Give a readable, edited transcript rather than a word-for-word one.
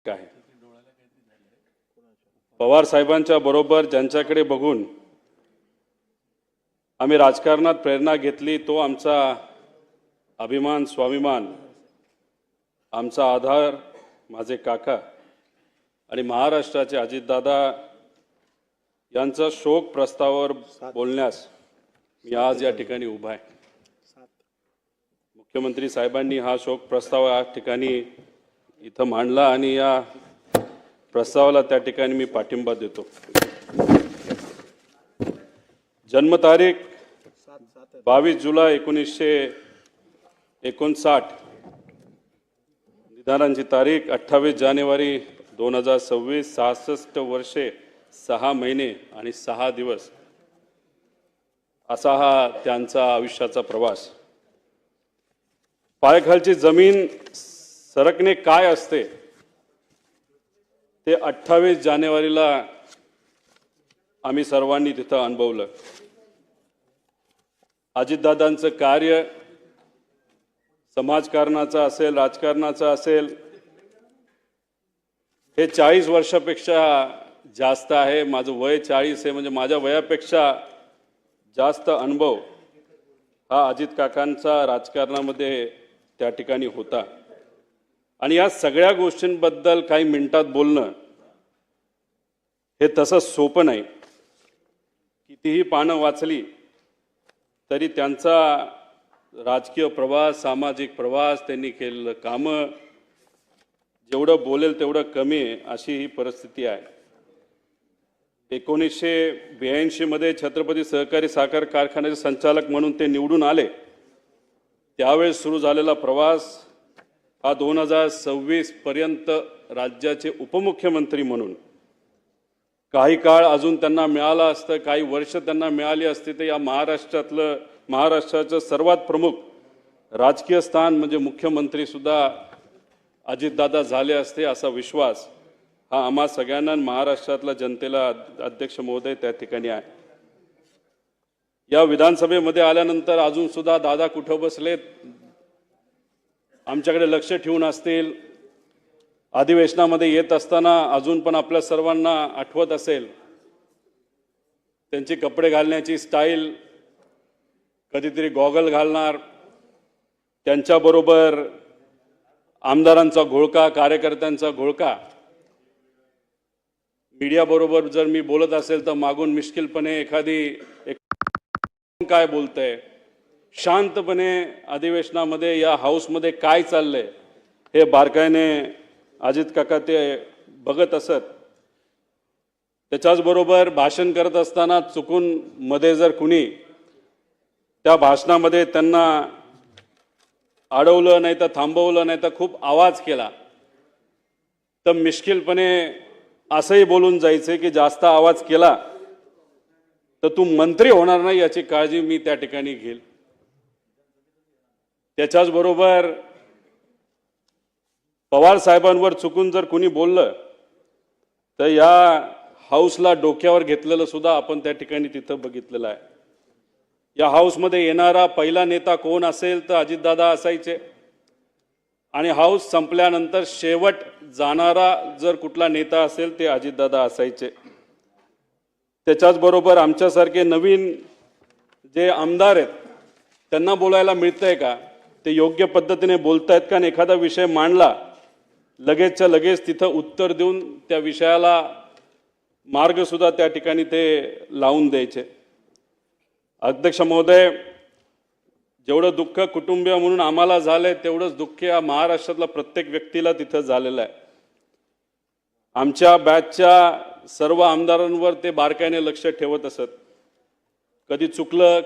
आहे। पवार साहेबांच्या बरोबर ज्यांच्याकडे बघून आम्ही राजकारणात प्रेरणा घेतली तो आमचा अभिमान स्वाभिमान, आमचा आधार माझे काका आणि महाराष्ट्राचे अजितदादा यांचा शोक प्रस्तावावर बोलण्यास मी आज या ठिकाणी उभा आहे। मुख्यमंत्री साहेबांनी हा शोक प्रस्ताव या ठिकाणी इथं मांडला आणि या प्रस्तावाला त्या ठिकाणी मी पाठिंबा देतो। जन्मतारीख 22 जुलै 1959, निधनाची तारीख 28 जानेवारी 2026, 66 वर्षे 6 महिने आणि 6 दिवस असा हा त्यांचा आयुष्याचा प्रवास। पायाखालची जमीन सरकणे काय असते ते 28 जानेवारीला आम्ही सर्वांनी तिथं अनुभवलं। अजितदादांचं कार्य समाजकारणाचं असेल, राजकारणाचं असेल, हे 40 वर्षापेक्षा जास्त आहे। माझं वय 40 आहे, म्हणजे माझ्या वयापेक्षा जास्त अनुभव हा अजित काकांचा राजकारणामध्ये त्या ठिकाणी होता। आणि या सगळ्या गोष्टींबद्दल काही मिनिटात बोलणं हे तसं सोपं नाही। कितीही पानं वाचली तरी त्यांचा राजकीय प्रवास, सामाजिक प्रवास, त्यांनी केलेलं कामं जेवढं बोलेल तेवढं कमी आहे, अशी ही परिस्थिती आहे। 1982 मध्ये छत्रपती सहकारी साखर कारखान्याचे संचालक म्हणून ते निवडून आले। त्यावेळेस सुरू झालेला प्रवास हा 2026 पर्यंत राज्याचे उपमुख्यमंत्री म्हणून काही काळ अजून त्यांना मिळाला असतं, काही वर्ष त्यांना मिळाली असती तर या महाराष्ट्राचं सर्वात प्रमुख राजकीय स्थान म्हणजे मुख्यमंत्री सुद्धा अजितदादा झाले असते, असा विश्वास हा आम्हा सगळ्यांना महाराष्ट्रातल्या जनतेला अध्यक्ष महोदय त्या ठिकाणी आहे। या विधानसभेमध्ये आल्यानंतर अजून सुद्धा दादा कुठं बसलेत आमच्याकडे लक्ष ठेवून असतील। अधिवेशनामध्ये येत असताना अजून पण आपल्या सर्वांना आठवत असेल त्यांची कपडे घालण्याची स्टाईल, कधीतरी गॉगल घालणार, त्यांच्याबरोबर आमदारांचा घोळका, कार्यकर्त्यांचा घोळका। मीडिया बरोबर जर मी बोलत असेल तर मागून मिश्किलपणे एखादी काय बोलतंय, शांतपणे अधिवेशनामध्ये या हाऊसमध्ये काय चाललंय हे बारकाईने अजित काका ते बघत असत। त्याच्याच बरोबर भाषण करत असताना चुकून मध्ये जर कुणी त्या भाषणामध्ये त्यांना अडवलं नाही तर थांबवलं नाही तर खूप आवाज केला तर मिश्किलपणे असंही बोलून जायचे की जास्त आवाज केला तर तू मंत्री होणार नाही याची काळजी मी त्या ठिकाणी घेईल। त्याच्याच बरोबर पवार साहेबांवर चुकून जर कोणी बोललं तर या हाऊसला डोक्यावर घेतलेलं सुद्धा आपण त्या ठिकाणी तिथं बघितलेलं आहे। या हाऊसमध्ये येणारा पहिला नेता कोण असेल तर अजितदादा असायचे आणि हाऊस संपल्यानंतर शेवट जाणारा जर कुठला नेता असेल ते अजितदादा असायचे। त्याच्याच बरोबर आमच्यासारखे नवीन जे आमदार आहेत त्यांना बोलायला मिळतंय का, ते योग्य पद्धतीने बोलतायत का, आणि एखादा विषय मांडला लगेचच्या लगेच तिथं उत्तर देऊन त्या विषयाला मार्ग सुद्धा त्या ठिकाणी ते लावून द्यायचे। अध्यक्ष महोदय, जेवढं दुःख कुटुंबीय म्हणून आम्हाला झालंय तेवढंच दुःख या महाराष्ट्रातल्या प्रत्येक व्यक्तीला तिथं झालेलं आहे। आमच्या बॅचच्या सर्व आमदारांवर ते बारकाईने लक्ष ठेवत असत। कधी चुकलं